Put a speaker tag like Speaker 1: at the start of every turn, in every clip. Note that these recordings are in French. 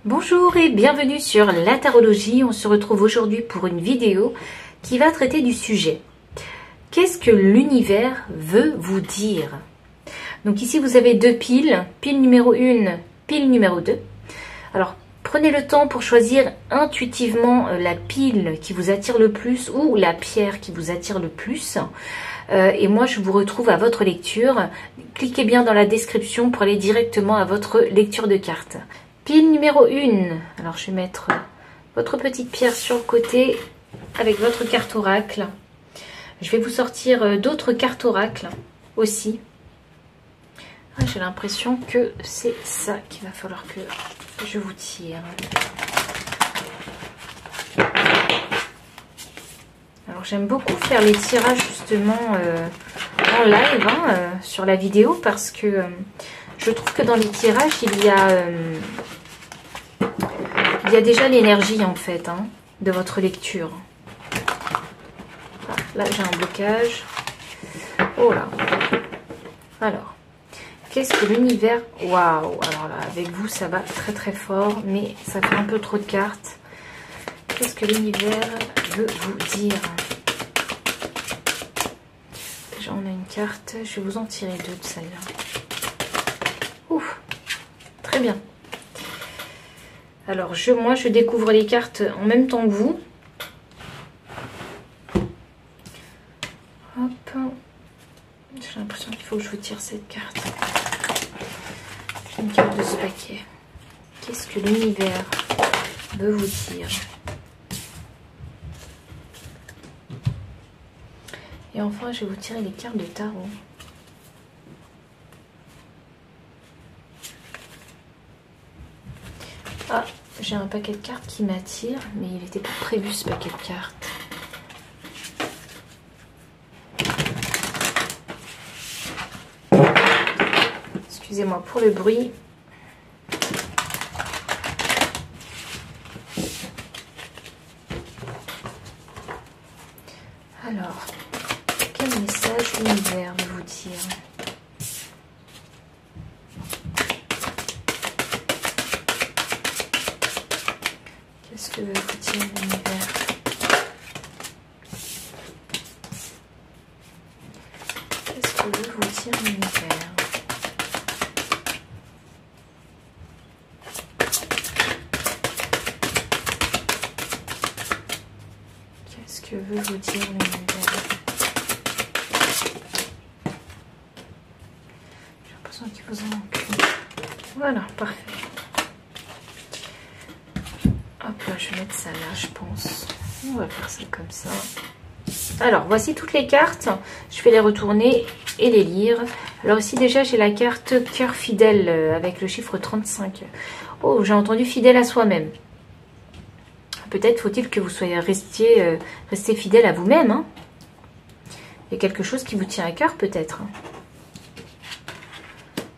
Speaker 1: Bonjour et bienvenue sur la tarologie. On se retrouve aujourd'hui pour une vidéo qui va traiter du sujet. Qu'est-ce que l'univers veut vous dire? Donc ici vous avez deux piles, pile numéro 1, pile numéro 2. Alors prenez le temps pour choisir intuitivement la pile qui vous attire le plus ou la pierre qui vous attire le plus. Et moi je vous retrouve à votre lecture. Cliquez bien dans la description pour aller directement à votre lecture de cartes. Pile numéro 1, alors je vais mettre votre petite pierre sur le côté avec votre carte oracle. Je vais vous sortir d'autres cartes oracle aussi. J'ai l'impression que c'est ça qu'il va falloir que je vous tire. Alors j'aime beaucoup faire les tirages justement en live sur la vidéo parce que je trouve que dans les tirages il y a déjà l'énergie en fait de votre lecture. Là j'ai un blocage. Oh là. Alors, qu'est-ce que l'univers... Waouh. Alors là, avec vous ça va très très fort, mais ça fait un peu trop de cartes. Qu'est-ce que l'univers veut vous dire? Déjà on a une carte, je vais vous en tirer deux de celle-là. Ouf, très bien. Alors moi je découvre les cartes en même temps que vous. Hop. J'ai l'impression qu'il faut que je vous tire cette carte. Une carte de ce paquet. Qu'est-ce que l'univers veut vous dire? Et enfin je vais vous tirer les cartes de tarot. Ah, j'ai un paquet de cartes qui m'attire, mais il n'était pas prévu ce paquet de cartes. Excusez-moi pour le bruit. Alors, quel message l'univers veut vous dire? Qu'est-ce que veut vous dire l'univers? Qu'est-ce que veut vous dire l'univers? Qu'est-ce que veut vous dire l'univers? J'ai l'impression qu'il vous en manque une. Voilà, parfait. Hop là, je vais mettre ça là, je pense. On va faire ça comme ça. Alors, voici toutes les cartes. Je vais les retourner et les lire. Alors ici, déjà, j'ai la carte cœur fidèle avec le chiffre 35. Oh, j'ai entendu fidèle à soi-même. Peut-être faut-il que vous soyez resté fidèle à vous-même. Il y a quelque chose qui vous tient à cœur, peut-être.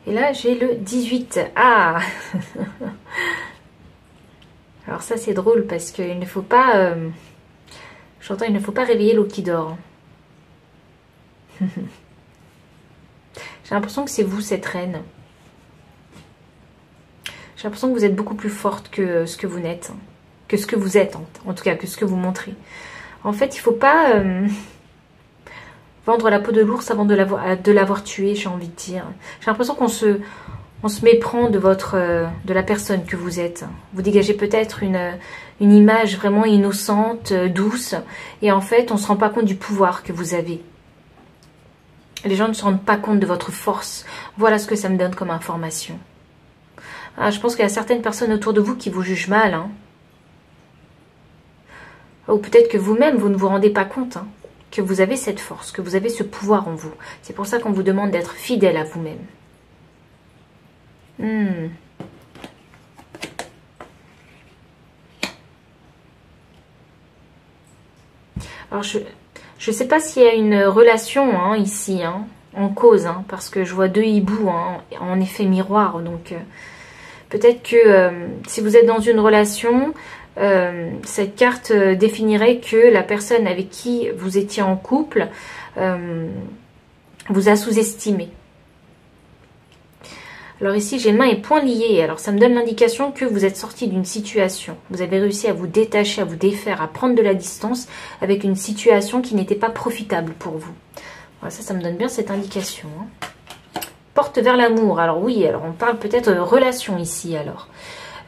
Speaker 1: Et là, j'ai le 18. Ah Alors ça c'est drôle parce qu'il ne faut pas, j'entends, il ne faut pas réveiller l'eau qui dort. J'ai l'impression que c'est vous cette reine. J'ai l'impression que vous êtes beaucoup plus forte que ce que vous n'êtes. Que ce que vous êtes en tout cas, que ce que vous montrez. En fait il ne faut pas vendre la peau de l'ours avant de l'avoir tué, j'ai envie de dire. J'ai l'impression qu'on se méprend de la personne que vous êtes. Vous dégagez peut-être une image vraiment innocente, douce, et en fait, on ne se rend pas compte du pouvoir que vous avez. Les gens ne se rendent pas compte de votre force. Voilà ce que ça me donne comme information. Ah, je pense qu'il y a certaines personnes autour de vous qui vous jugent mal. Ou peut-être que vous-même, vous ne vous rendez pas compte que vous avez cette force, que vous avez ce pouvoir en vous. C'est pour ça qu'on vous demande d'être fidèle à vous-même. Alors je ne sais pas s'il y a une relation ici, en cause, parce que je vois deux hiboux en effet miroir. Donc peut-être que si vous êtes dans une relation, cette carte définirait que la personne avec qui vous étiez en couple vous a sous-estimé. Alors ici, j'ai mains et poings liés. Alors ça me donne l'indication que vous êtes sorti d'une situation. Vous avez réussi à vous détacher, à vous défaire, à prendre de la distance avec une situation qui n'était pas profitable pour vous. Voilà, ça me donne bien cette indication. Porte vers l'amour. Alors oui, alors on parle peut-être de relation ici. Alors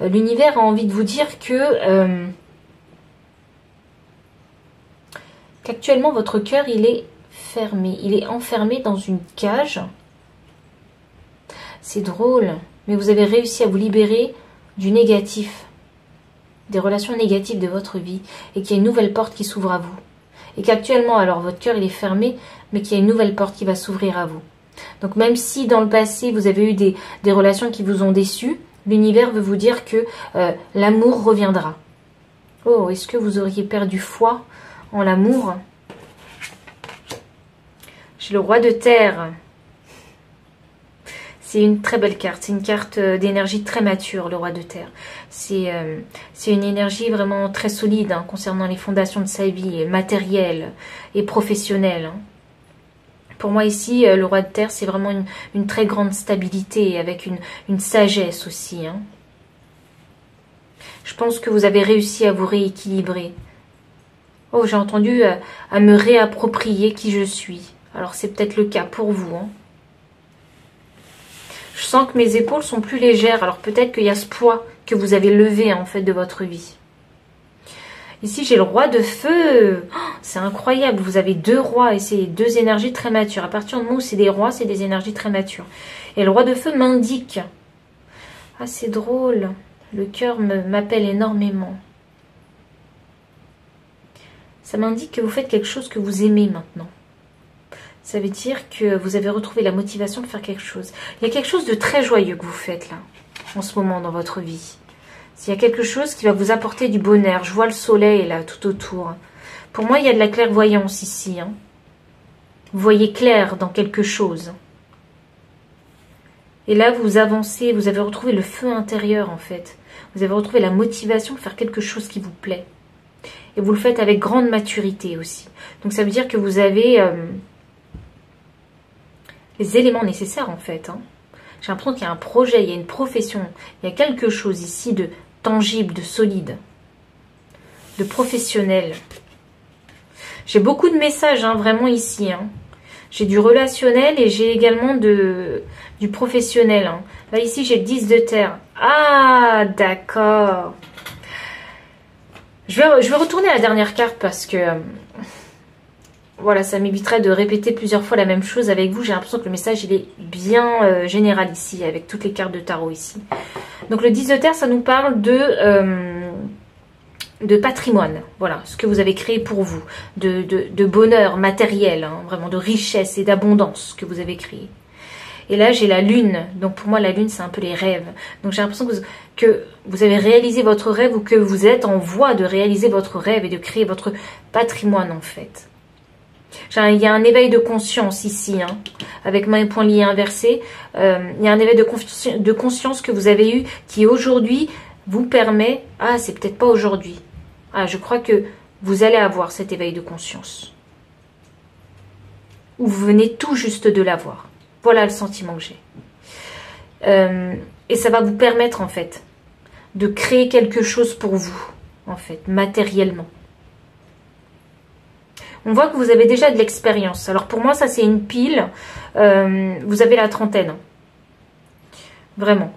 Speaker 1: l'univers a envie de vous dire que qu'actuellement votre cœur il est fermé, il est enfermé dans une cage. C'est drôle, mais vous avez réussi à vous libérer du négatif, des relations négatives de votre vie, et qu'il y a une nouvelle porte qui s'ouvre à vous. Et qu'actuellement, alors, votre cœur, il est fermé, mais qu'il y a une nouvelle porte qui va s'ouvrir à vous. Donc, même si dans le passé, vous avez eu des relations qui vous ont déçu, l'univers veut vous dire que l'amour reviendra. Oh, est-ce que vous auriez perdu foi en l'amour? J'ai le roi de terre. C'est une très belle carte, c'est une carte d'énergie très mature, le roi de terre. C'est une énergie vraiment très solide concernant les fondations de sa vie, matérielle et professionnelle. Pour moi ici, le roi de terre, c'est vraiment une très grande stabilité avec une sagesse aussi. Je pense que vous avez réussi à vous rééquilibrer. Oh, j'ai entendu à me réapproprier qui je suis. Alors c'est peut-être le cas pour vous. Je sens que mes épaules sont plus légères. Alors peut-être qu'il y a ce poids que vous avez levé en fait de votre vie. Ici j'ai le roi de feu. Oh, c'est incroyable. Vous avez deux rois et c'est deux énergies très matures. À partir du moment où c'est des rois, c'est des énergies très matures. Et le roi de feu m'indique. Ah, c'est drôle. Le cœur m'appelle énormément. Ça m'indique que vous faites quelque chose que vous aimez maintenant. Ça veut dire que vous avez retrouvé la motivation de faire quelque chose. Il y a quelque chose de très joyeux que vous faites là, en ce moment dans votre vie. Il y a quelque chose qui va vous apporter du bonheur. Je vois le soleil là, tout autour. Pour moi, il y a de la clairvoyance ici. Vous voyez clair dans quelque chose. Et là, vous avancez, vous avez retrouvé le feu intérieur en fait. Vous avez retrouvé la motivation de faire quelque chose qui vous plaît. Et vous le faites avec grande maturité aussi. Donc ça veut dire que vous avez... les éléments nécessaires en fait. J'ai l'impression qu'il y a un projet, il y a une profession, il y a quelque chose ici de tangible, de solide, de professionnel. J'ai beaucoup de messages vraiment ici. J'ai du relationnel et j'ai également du professionnel. Là ici j'ai le 10 de terre. Ah d'accord. Je vais retourner à la dernière carte parce que... voilà, ça m'éviterait de répéter plusieurs fois la même chose avec vous. J'ai l'impression que le message, il est bien général ici, avec toutes les cartes de tarot ici. Donc le 10 de terre, ça nous parle de patrimoine. Voilà, ce que vous avez créé pour vous. De bonheur matériel, vraiment de richesse et d'abondance que vous avez créé. Et là, j'ai la lune. Donc pour moi, la lune, c'est un peu les rêves. Donc j'ai l'impression que vous avez réalisé votre rêve ou que vous êtes en voie de réaliser votre rêve et de créer votre patrimoine en fait. Il y a un éveil de conscience ici, avec main et poing liés inversés. Il y a un éveil de conscience que vous avez eu qui aujourd'hui vous permet... Ah, c'est peut-être pas aujourd'hui. Ah, je crois que vous allez avoir cet éveil de conscience. Ou vous venez tout juste de l'avoir. Voilà le sentiment que j'ai. Et ça va vous permettre en fait de créer quelque chose pour vous, en fait, matériellement. On voit que vous avez déjà de l'expérience. Alors pour moi, ça c'est une pile. Vous avez la trentaine. Vraiment.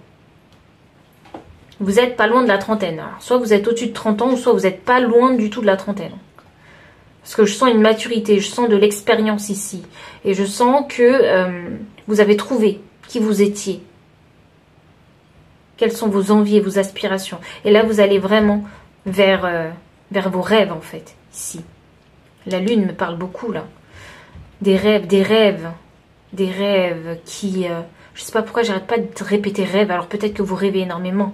Speaker 1: Vous n'êtes pas loin de la trentaine. Alors, soit vous êtes au-dessus de 30 ans, ou soit vous n'êtes pas loin du tout de la trentaine. Parce que je sens une maturité, je sens de l'expérience ici. Et je sens que vous avez trouvé qui vous étiez. Quelles sont vos envies et vos aspirations. Et là, vous allez vraiment vers vos rêves en fait, ici. La lune me parle beaucoup là. Des rêves qui... je sais pas pourquoi j'arrête pas de répéter rêve. Alors peut-être que vous rêvez énormément.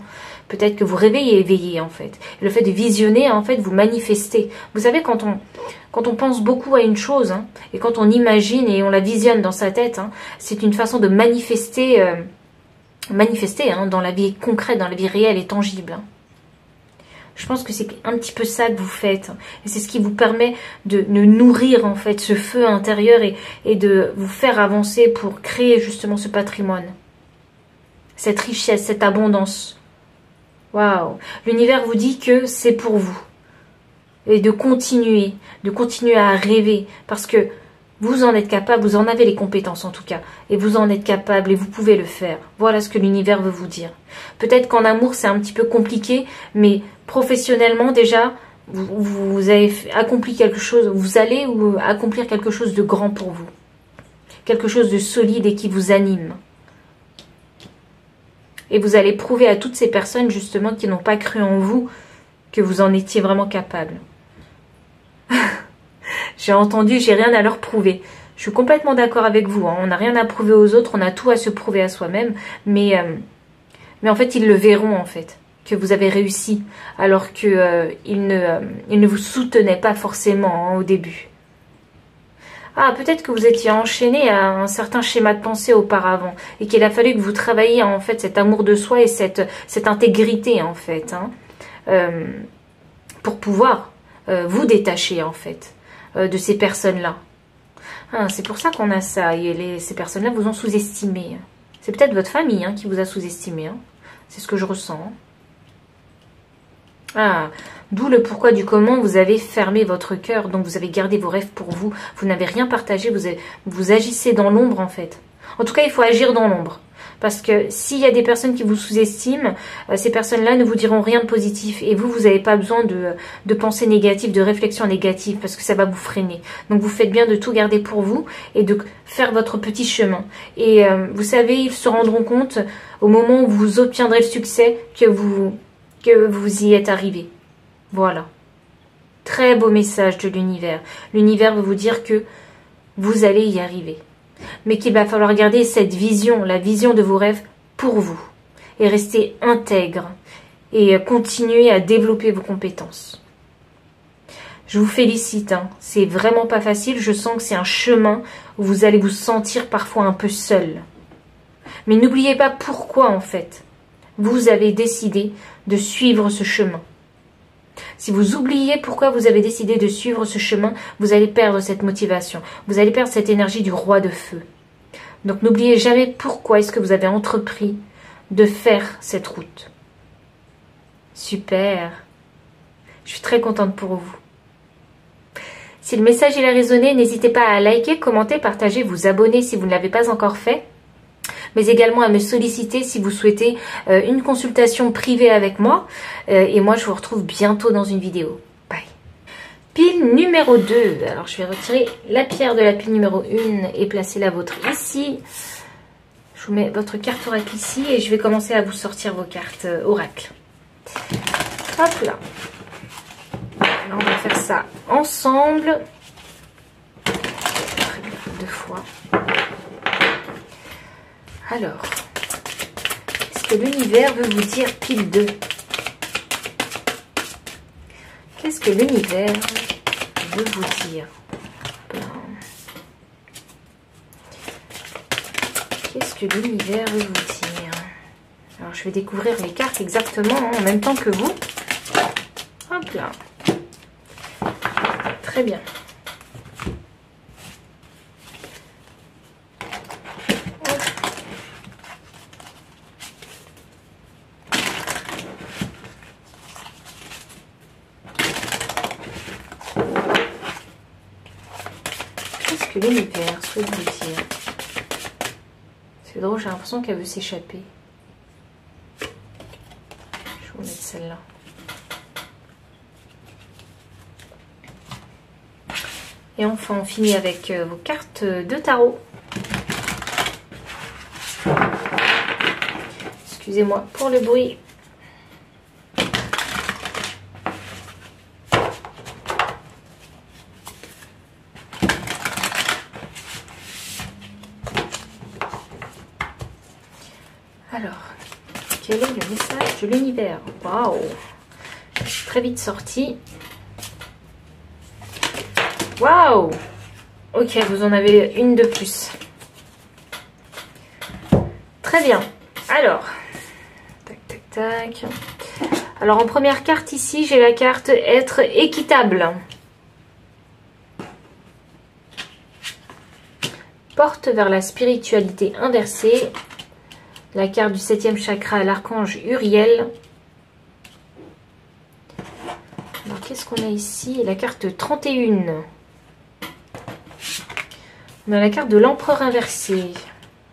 Speaker 1: Peut-être que vous rêvez et éveillez en fait. Et le fait de visionner en fait, vous manifestez. Vous savez quand on pense beaucoup à une chose et quand on imagine et on la visionne dans sa tête, c'est une façon de manifester, dans la vie concrète, dans la vie réelle et tangible. Je pense que c'est un petit peu ça que vous faites. Et c'est ce qui vous permet de nourrir en fait ce feu intérieur et de vous faire avancer pour créer justement ce patrimoine. cette richesse, cette abondance. Waouh! L'univers vous dit que c'est pour vous. Et de continuer à rêver, parce que vous en êtes capable, vous en avez les compétences en tout cas, et vous en êtes capable et vous pouvez le faire. Voilà ce que l'univers veut vous dire. Peut-être qu'en amour c'est un petit peu compliqué, mais professionnellement déjà, vous avez accompli quelque chose, vous allez accomplir quelque chose de grand pour vous. Quelque chose de solide et qui vous anime. Et vous allez prouver à toutes ces personnes justement qui n'ont pas cru en vous que vous en étiez vraiment capable. J'ai entendu, j'ai rien à leur prouver. Je suis complètement d'accord avec vous. Hein. On n'a rien à prouver aux autres, on a tout à se prouver à soi-même. Mais en fait, ils le verront en fait, que vous avez réussi, alors que ils ne vous soutenaient pas forcément hein, au début. Ah, peut-être que vous étiez enchaîné à un certain schéma de pensée auparavant et qu'il a fallu que vous travailliez en fait cet amour de soi et cette intégrité en fait, hein, pour pouvoir vous détacher en fait de ces personnes-là. Ah, c'est pour ça qu'on a ça. Et ces personnes-là vous ont sous-estimé. C'est peut-être votre famille hein, qui vous a sous-estimé. Hein. C'est ce que je ressens. Hein. Ah, d'où le pourquoi du comment vous avez fermé votre cœur. Donc vous avez gardé vos rêves pour vous. Vous n'avez rien partagé. Vous agissez dans l'ombre en fait. En tout cas, il faut agir dans l'ombre. Parce que s'il y a des personnes qui vous sous-estiment, ces personnes-là ne vous diront rien de positif. Et vous n'avez pas besoin de pensées négatives, de réflexions négatives, parce que ça va vous freiner. Donc vous faites bien de tout garder pour vous et de faire votre petit chemin. Et vous savez, ils se rendront compte au moment où vous obtiendrez le succès que vous y êtes arrivé. Voilà. Très beau message de l'univers. L'univers veut vous dire que vous allez y arriver. Mais qu'il va falloir garder cette vision, la vision de vos rêves pour vous. Et rester intègre. Et continuer à développer vos compétences. Je vous félicite. Hein. C'est vraiment pas facile. Je sens que c'est un chemin où vous allez vous sentir parfois un peu seul. Mais n'oubliez pas pourquoi en fait. Vous avez décidé de suivre ce chemin. Si vous oubliez pourquoi vous avez décidé de suivre ce chemin, vous allez perdre cette motivation. Vous allez perdre cette énergie du roi de feu. Donc n'oubliez jamais pourquoi est-ce que vous avez entrepris de faire cette route. Super. Je suis très contente pour vous. Si le message il a résonné, n'hésitez pas à liker, commenter, partager, vous abonner si vous ne l'avez pas encore fait. Mais également à me solliciter si vous souhaitez une consultation privée avec moi. Et moi, je vous retrouve bientôt dans une vidéo. Bye. Pile numéro 2. Alors, je vais retirer la pierre de la pile numéro 1 et placer la vôtre ici. Je vous mets votre carte oracle ici et je vais commencer à vous sortir vos cartes oracle. Hop là. Alors, on va faire ça ensemble. Très bien, 2 fois. Alors, qu'est-ce que l'univers veut vous dire pile 2? Qu'est-ce que l'univers veut vous dire? Qu'est-ce que l'univers veut vous dire? Alors, je vais découvrir les cartes exactement hein, en même temps que vous. Hop là. Très bien. L'univers souhaite vous dire. C'est drôle, j'ai l'impression qu'elle veut s'échapper. Je vais vous mettre celle-là. Et enfin, on finit avec vos cartes de tarot. Excusez-moi pour le bruit. Alors, quel est le message de l'univers? Waouh! Très vite sorti. Waouh! Ok, vous en avez une de plus. Très bien. Alors, tac, tac, tac. Alors, en première carte ici, j'ai la carte être équitable. Porte vers la spiritualité inversée. la carte du 7e chakra, l'archange Uriel. Alors, qu'est-ce qu'on a ici? La carte 31. On a la carte de l'empereur inversé.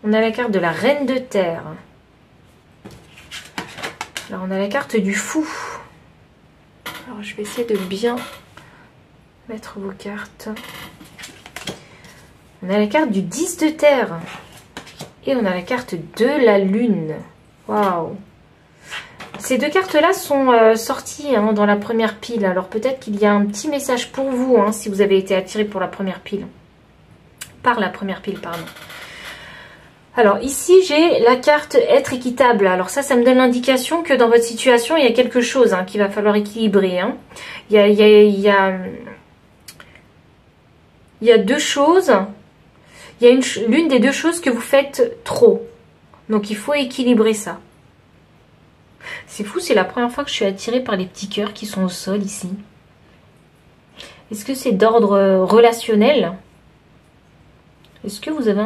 Speaker 1: On a la carte de la reine de terre. Alors, on a la carte du fou. Alors, je vais essayer de bien mettre vos cartes. On a la carte du 10 de terre. Et on a la carte de la lune. Waouh! Ces deux cartes-là sont sorties hein, dans la première pile. Alors, peut-être qu'il y a un petit message pour vous, hein, si vous avez été attiré pour la première pile. Par la première pile, pardon. Alors ici, j'ai la carte être équitable. Alors ça me donne l'indication que dans votre situation, il y a quelque chose hein, qu'il va falloir équilibrer. Hein. Il y a deux choses. Il y a l'une des deux choses que vous faites trop. Donc il faut équilibrer ça. C'est fou, c'est la première fois que je suis attirée par les petits cœurs qui sont au sol ici. Est-ce que c'est d'ordre relationnel? Est-ce que vous avez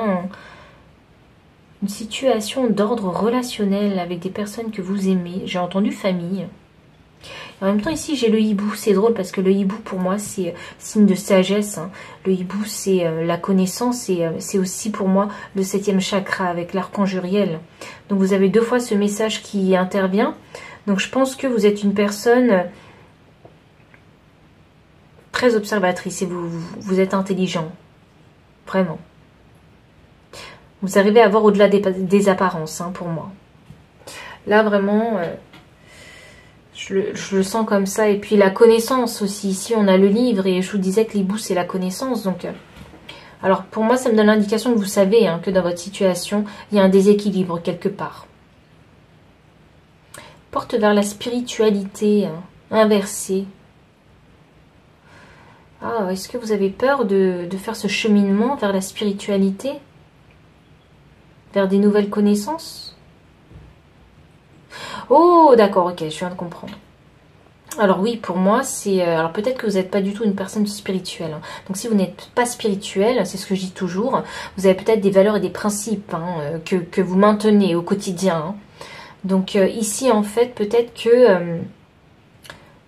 Speaker 1: une situation d'ordre relationnel avec des personnes que vous aimez? J'ai entendu famille. En même temps, ici, j'ai le hibou. C'est drôle parce que le hibou, pour moi, c'est signe de sagesse. Hein. Le hibou, c'est la connaissance et c'est aussi pour moi le 7e chakra avec l'archange Uriel. Donc, vous avez deux fois ce message qui intervient. Donc, je pense que vous êtes une personne très observatrice et vous êtes intelligent. Vraiment. Vous arrivez à voir au-delà des apparences, hein, pour moi. Là, vraiment, je le sens comme ça. Et puis, la connaissance aussi. Ici, on a le livre. Et je vous disais que l'hibou, c'est la connaissance. Donc, alors, pour moi, ça me donne l'indication que vous savez hein, que dans votre situation, il y a un déséquilibre quelque part. Porte vers la spiritualité, hein, inversée. Ah, est-ce que vous avez peur de faire ce cheminement vers la spiritualité ? Vers des nouvelles connaissances? Oh, d'accord, ok, je viens de comprendre. Alors oui, pour moi, c'est... alors peut-être que vous n'êtes pas du tout une personne spirituelle. Hein. Donc si vous n'êtes pas spirituel, c'est ce que je dis toujours, vous avez peut-être des valeurs et des principes hein, que vous maintenez au quotidien. Hein. Donc ici, en fait, peut-être que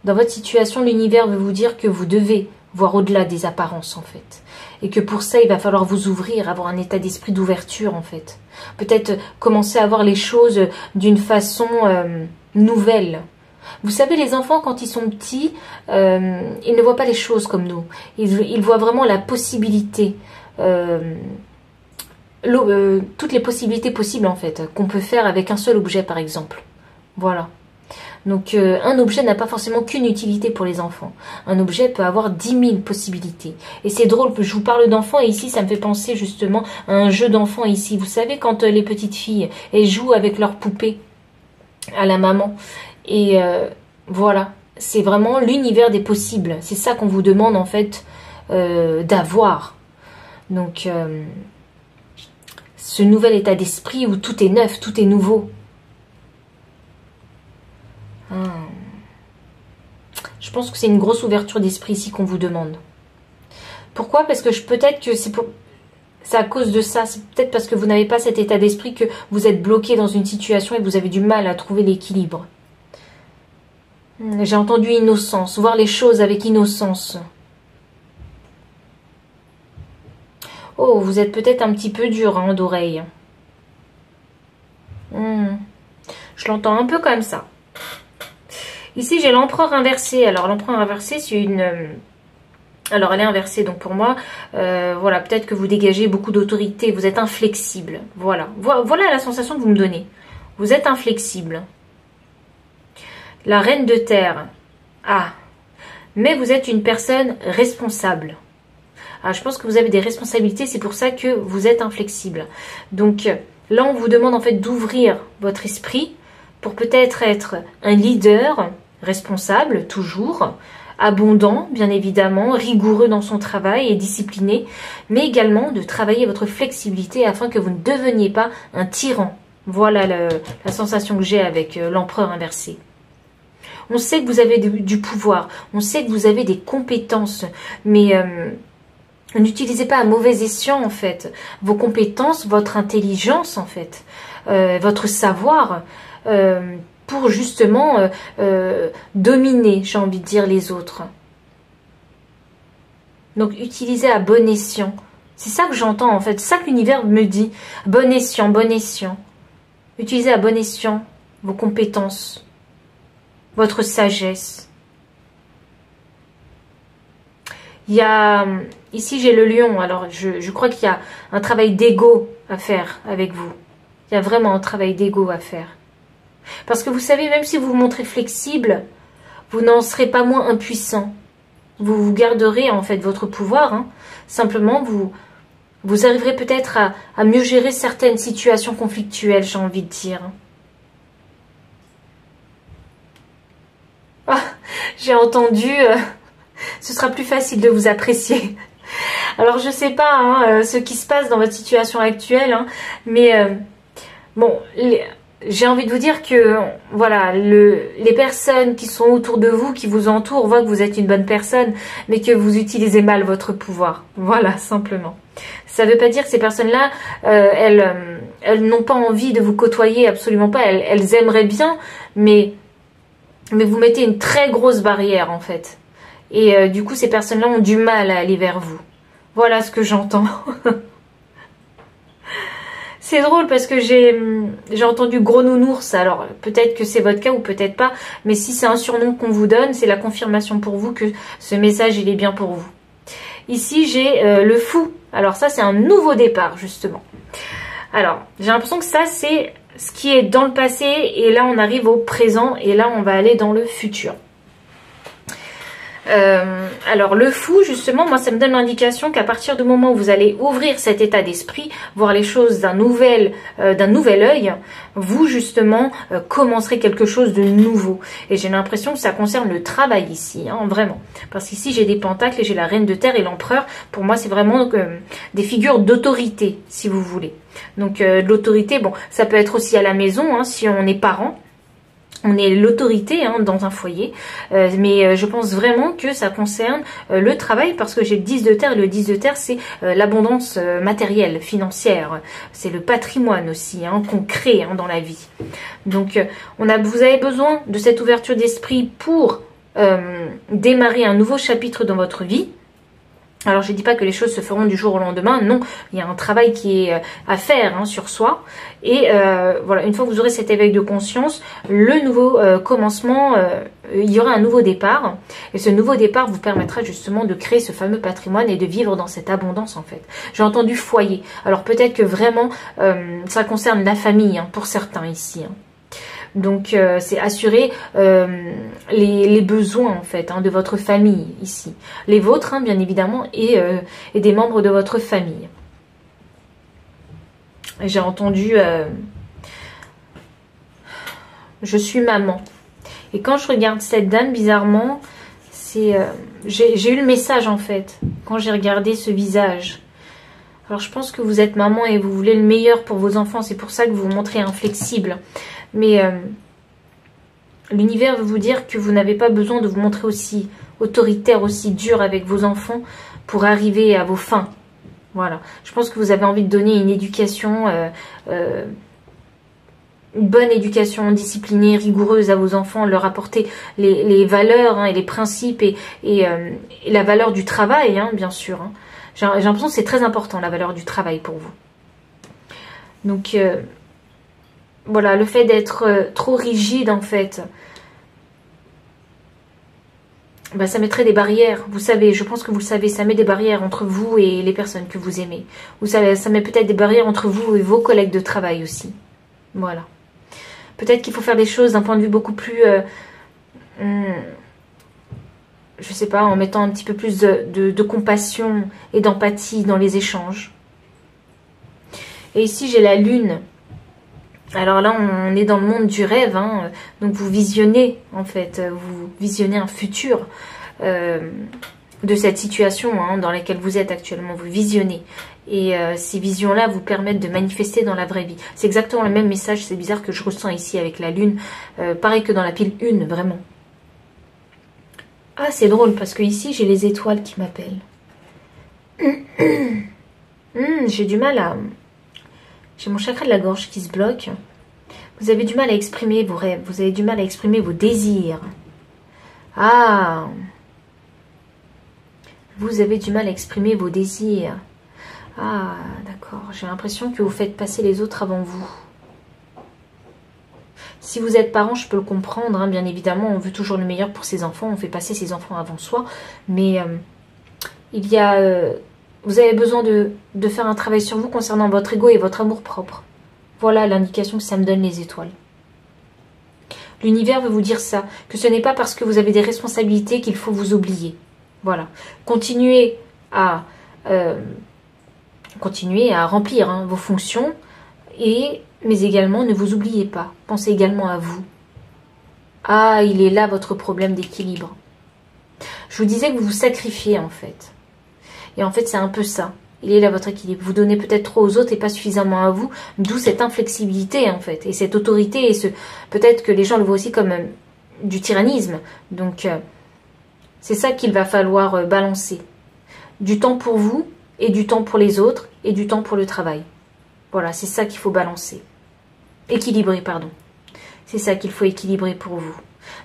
Speaker 1: dans votre situation, l'univers veut vous dire que vous devez voir au-delà des apparences, en fait. Et que pour ça, il va falloir vous ouvrir, avoir un état d'esprit d'ouverture, en fait. Peut-être commencer à voir les choses d'une façon nouvelle. Vous savez, les enfants, quand ils sont petits, ils ne voient pas les choses comme nous. Ils voient vraiment la possibilité, toutes les possibilités possibles, en fait, qu'on peut faire avec un seul objet, par exemple. Voilà. Donc, un objet n'a pas forcément qu'une utilité pour les enfants. Un objet peut avoir 10 000 possibilités. Et c'est drôle, je vous parle d'enfants, et ici, ça me fait penser justement à un jeu d'enfants ici. Vous savez, quand les petites filles, elles jouent avec leurs poupées à la maman. Et voilà, c'est vraiment l'univers des possibles. C'est ça qu'on vous demande, en fait, d'avoir. Donc, ce nouvel état d'esprit où tout est neuf, tout est nouveau. Je pense que c'est une grosse ouverture d'esprit ici qu'on vous demande. Pourquoi? Parce que peut-être que c'est à cause de ça. C'est peut-être parce que vous n'avez pas cet état d'esprit que vous êtes bloqué dans une situation et vous avez du mal à trouver l'équilibre. J'ai entendu innocence, voir les choses avec innocence. Oh, vous êtes peut-être un petit peu dur hein, d'oreille. Je l'entends un peu comme ça. Ici, j'ai l'empereur inversé. Alors, l'empereur inversé, c'est une... Alors, elle est inversée. Donc, pour moi, voilà, peut-être que vous dégagez beaucoup d'autorité. Vous êtes inflexible. Voilà. Voilà la sensation que vous me donnez. Vous êtes inflexible. La reine de terre. Ah. Mais vous êtes une personne responsable. Ah, je pense que vous avez des responsabilités. C'est pour ça que vous êtes inflexible. Donc, là, on vous demande en fait d'ouvrir votre esprit pour peut-être être un leader responsable, toujours, abondant, bien évidemment, rigoureux dans son travail et discipliné, mais également de travailler votre flexibilité afin que vous ne deveniez pas un tyran. Voilà la sensation que j'ai avec l'empereur inversé. On sait que vous avez du pouvoir, on sait que vous avez des compétences, mais N'utilisez pas à mauvais escient, en fait, vos compétences, votre intelligence, en fait, votre savoir, pour justement dominer, j'ai envie de dire, les autres. Donc, utilisez à bon escient. C'est ça que j'entends, en fait. C'est ça que l'univers me dit. Bon escient, bon escient. Utilisez à bon escient vos compétences, votre sagesse. Il y a... Ici, j'ai le lion. Alors, je crois qu'il y a un travail d'ego à faire avec vous. Il y a vraiment un travail d'ego à faire. Parce que vous savez, même si vous vous montrez flexible, vous n'en serez pas moins impuissant. Vous garderez en fait votre pouvoir. Hein. Simplement, vous arriverez peut-être à mieux gérer certaines situations conflictuelles, j'ai envie de dire. Ah, j'ai entendu, ce sera plus facile de vous apprécier. Alors, je sais pas hein, ce qui se passe dans votre situation actuelle, hein, mais bon, j'ai envie de vous dire que voilà, les personnes qui sont autour de vous, qui vous entourent, voient que vous êtes une bonne personne, mais que vous utilisez mal votre pouvoir. Voilà, simplement. Ça ne veut pas dire que ces personnes-là, elles n'ont pas envie de vous côtoyer, absolument pas. Elles aimeraient bien, mais vous mettez une très grosse barrière en fait. Et du coup, ces personnes-là ont du mal à aller vers vous. Voilà ce que j'entends. C'est drôle parce que j'ai entendu gros nounours. Alors peut-être que c'est votre cas ou peut-être pas. Mais si c'est un surnom qu'on vous donne, c'est la confirmation pour vous que ce message il est bien pour vous. Ici j'ai le fou. Alors ça c'est un nouveau départ justement. Alors j'ai l'impression que ça c'est ce qui est dans le passé. Et là on arrive au présent. Et là on va aller dans le futur. Alors le fou justement, moi ça me donne l'indication qu'à partir du moment où vous allez ouvrir cet état d'esprit, voir les choses d'un nouvel œil, vous justement commencerez quelque chose de nouveau. Et j'ai l'impression que ça concerne le travail ici, hein, vraiment. Parce qu'ici j'ai des pentacles et j'ai la reine de terre et l'empereur. Pour moi c'est vraiment des figures d'autorité si vous voulez. Donc de l'autorité, bon ça peut être aussi à la maison hein, si on est parent. On est l'autorité hein, dans un foyer, mais je pense vraiment que ça concerne le travail parce que j'ai le 10 de terre et le 10 de terre c'est l'abondance matérielle, financière, c'est le patrimoine aussi hein, qu'on crée hein, dans la vie. Donc vous avez besoin de cette ouverture d'esprit pour démarrer un nouveau chapitre dans votre vie. Alors je ne dis pas que les choses se feront du jour au lendemain, non, il y a un travail qui est à faire hein, sur soi. Et voilà, une fois que vous aurez cet éveil de conscience, le nouveau commencement, il y aura un nouveau départ. Et ce nouveau départ vous permettra justement de créer ce fameux patrimoine et de vivre dans cette abondance en fait. J'ai entendu foyer, alors peut-être que vraiment ça concerne la famille hein, pour certains ici. Hein. Donc c'est assurer les besoins en fait hein, de votre famille ici, les vôtres hein, bien évidemment et des membres de votre famille. J'ai entendu je suis maman et quand je regarde cette dame bizarrement c'est j'ai eu le message en fait quand j'ai regardé ce visage. Alors je pense que vous êtes maman et vous voulez le meilleur pour vos enfants, c'est pour ça que vous vous montrez inflexible. Mais l'univers veut vous dire que vous n'avez pas besoin de vous montrer aussi autoritaire, aussi dur avec vos enfants pour arriver à vos fins. Voilà. Je pense que vous avez envie de donner une éducation, une bonne éducation disciplinée, rigoureuse à vos enfants, leur apporter les valeurs hein, et les principes et la valeur du travail, hein, bien sûr. Hein. J'ai l'impression que c'est très important, la valeur du travail pour vous. Donc... voilà, le fait d'être trop rigide en fait, bah, ça mettrait des barrières. Vous savez, je pense que vous le savez, ça met des barrières entre vous et les personnes que vous aimez. Vous savez, ça met peut-être des barrières entre vous et vos collègues de travail aussi. Voilà. Peut-être qu'il faut faire des choses d'un point de vue beaucoup plus... je sais pas, en mettant un petit peu plus de compassion et d'empathie dans les échanges. Et ici, j'ai la lune. Alors là, on est dans le monde du rêve, hein, donc vous visionnez, en fait, vous visionnez un futur de cette situation hein, dans laquelle vous êtes actuellement, vous visionnez. Et ces visions-là vous permettent de manifester dans la vraie vie. C'est exactement le même message, c'est bizarre que je ressens ici avec la lune, pareil que dans la pile 1, vraiment. Ah, c'est drôle, parce que ici, j'ai les étoiles qui m'appellent. J'ai du mal à... J'ai mon chakra de la gorge qui se bloque. Vous avez du mal à exprimer vos rêves. Vous avez du mal à exprimer vos désirs. Ah! Vous avez du mal à exprimer vos désirs. Ah, d'accord. J'ai l'impression que vous faites passer les autres avant vous. Si vous êtes parent, je peux le comprendre. Hein, bien évidemment, on veut toujours le meilleur pour ses enfants. On fait passer ses enfants avant soi. Mais il y a... vous avez besoin de faire un travail sur vous concernant votre ego et votre amour-propre. Voilà l'indication que ça me donne les étoiles. L'univers veut vous dire ça, que ce n'est pas parce que vous avez des responsabilités qu'il faut vous oublier. Voilà. Continuez à remplir hein, vos fonctions, mais également ne vous oubliez pas. Pensez également à vous. Ah, il est là votre problème d'équilibre. Je vous disais que vous vous sacrifiez en fait. Et en fait, c'est un peu ça. Il est là votre équilibre. Vous donnez peut-être trop aux autres et pas suffisamment à vous. D'où cette inflexibilité, en fait. Et cette autorité. Et peut-être que les gens le voient aussi comme du tyrannisme. Donc, c'est ça qu'il va falloir balancer. Du temps pour vous, et du temps pour les autres, et du temps pour le travail. Voilà, c'est ça qu'il faut balancer. Équilibrer, pardon. C'est ça qu'il faut équilibrer pour vous.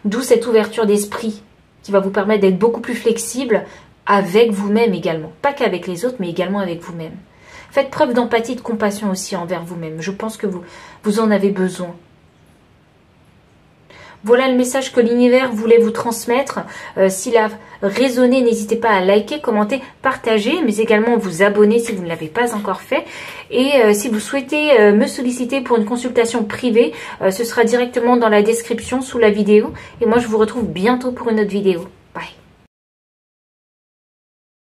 Speaker 1: D'où cette ouverture d'esprit qui va vous permettre d'être beaucoup plus flexible avec vous-même également. Pas qu'avec les autres, mais également avec vous-même. Faites preuve d'empathie et de compassion aussi envers vous-même. Je pense que vous en avez besoin. Voilà le message que l'univers voulait vous transmettre. S'il a résonné, n'hésitez pas à liker, commenter, partager, mais également vous abonner si vous ne l'avez pas encore fait. Et si vous souhaitez me solliciter pour une consultation privée, ce sera directement dans la description sous la vidéo. Et moi, je vous retrouve bientôt pour une autre vidéo.